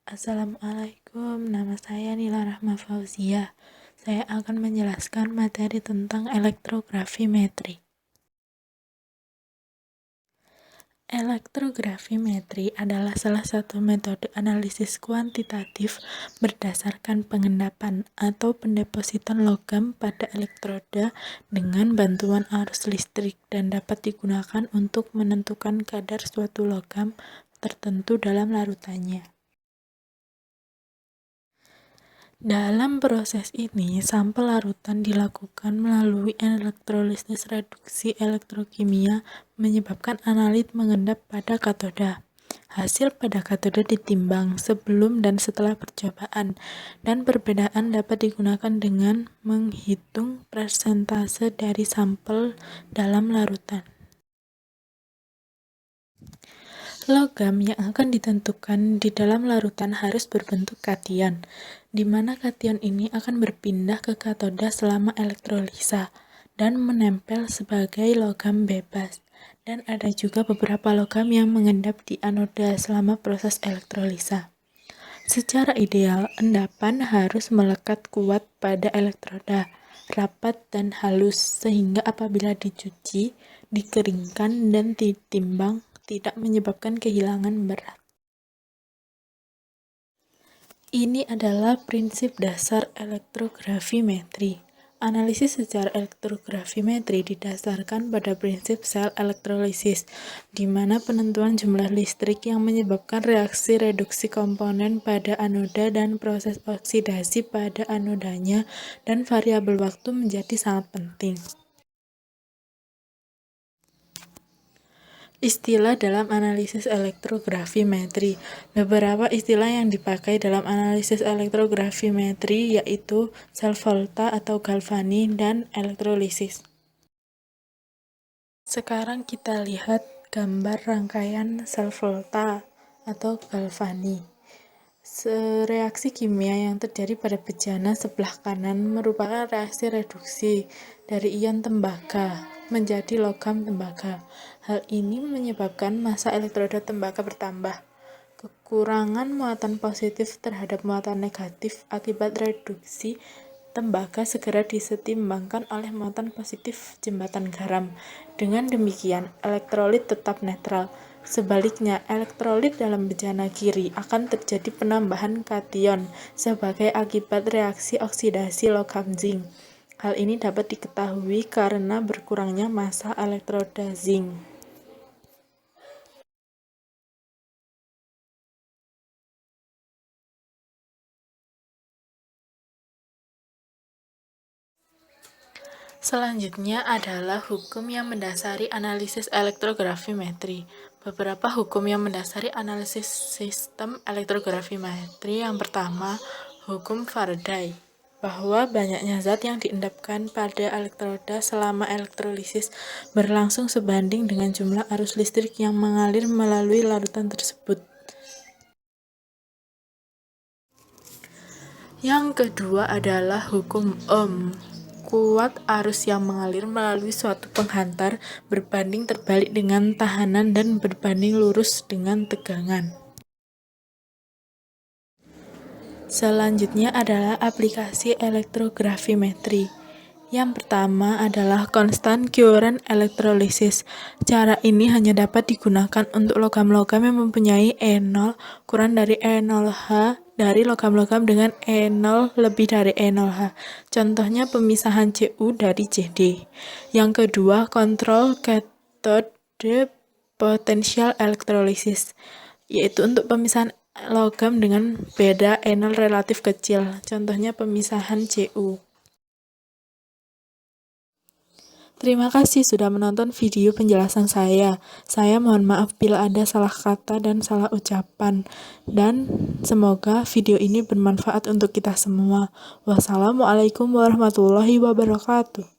Assalamualaikum, nama saya Nila Rahma Fauzia. Saya akan menjelaskan materi tentang elektrografimetri. Elektrografimetri adalah salah satu metode analisis kuantitatif berdasarkan pengendapan atau pendepositan logam pada elektroda dengan bantuan arus listrik dan dapat digunakan untuk menentukan kadar suatu logam tertentu dalam larutannya. Dalam proses ini, sampel larutan dilakukan melalui elektrolisis reduksi elektrokimia menyebabkan analit mengendap pada katoda. Hasil pada katoda ditimbang sebelum dan setelah percobaan, dan perbedaan dapat digunakan dengan menghitung persentase dari sampel dalam larutan. Logam yang akan ditentukan di dalam larutan harus berbentuk kation, di mana kation ini akan berpindah ke katoda selama elektrolisa dan menempel sebagai logam bebas. Dan ada juga beberapa logam yang mengendap di anoda selama proses elektrolisa. Secara ideal, endapan harus melekat kuat pada elektroda, rapat dan halus, sehingga apabila dicuci, dikeringkan, dan ditimbang, tidak menyebabkan kehilangan berat. Ini adalah prinsip dasar elektrografimetri. Analisis secara elektrografimetri didasarkan pada prinsip sel elektrolisis, di mana penentuan jumlah listrik yang menyebabkan reaksi reduksi komponen pada anoda dan proses oksidasi pada anodanya dan variabel waktu menjadi sangat penting. Istilah dalam analisis elektrografimetri. Beberapa istilah yang dipakai dalam analisis elektrografimetri yaitu sel volta atau galvani dan elektrolisis. Sekarang kita lihat gambar rangkaian sel volta atau galvani. Reaksi kimia yang terjadi pada bejana sebelah kanan merupakan reaksi reduksi dari ion tembaga menjadi logam tembaga. Hal ini menyebabkan massa elektroda tembaga bertambah. Kekurangan muatan positif terhadap muatan negatif akibat reduksi tembaga segera disetimbangkan oleh muatan positif jembatan garam. Dengan demikian, elektrolit tetap netral. Sebaliknya, elektrolit dalam bejana kiri akan terjadi penambahan kation sebagai akibat reaksi oksidasi logam zinc. Hal ini dapat diketahui karena berkurangnya massa elektroda zinc. Selanjutnya adalah hukum yang mendasari analisis elektrografimetri. Beberapa hukum yang mendasari analisis sistem elektrografimetri. Yang pertama, hukum Faraday, bahwa banyaknya zat yang diendapkan pada elektroda selama elektrolisis berlangsung sebanding dengan jumlah arus listrik yang mengalir melalui larutan tersebut. Yang kedua adalah hukum Ohm. Kuat arus yang mengalir melalui suatu penghantar berbanding terbalik dengan tahanan dan berbanding lurus dengan tegangan. Selanjutnya adalah aplikasi elektrografimetri. Yang pertama adalah constant current electrolysis. Cara ini hanya dapat digunakan untuk logam-logam yang mempunyai E0 kurang dari E0H dari logam-logam dengan E0 lebih dari E0H. Contohnya pemisahan Cu dari Cd. Yang kedua, kontrol cathode potential electrolysis, yaitu untuk pemisahan logam dengan beda E0 relatif kecil. Contohnya pemisahan Cu. Terima kasih sudah menonton video penjelasan saya. Saya mohon maaf bila ada salah kata dan salah ucapan. Dan semoga video ini bermanfaat untuk kita semua. Wassalamualaikum warahmatullahi wabarakatuh.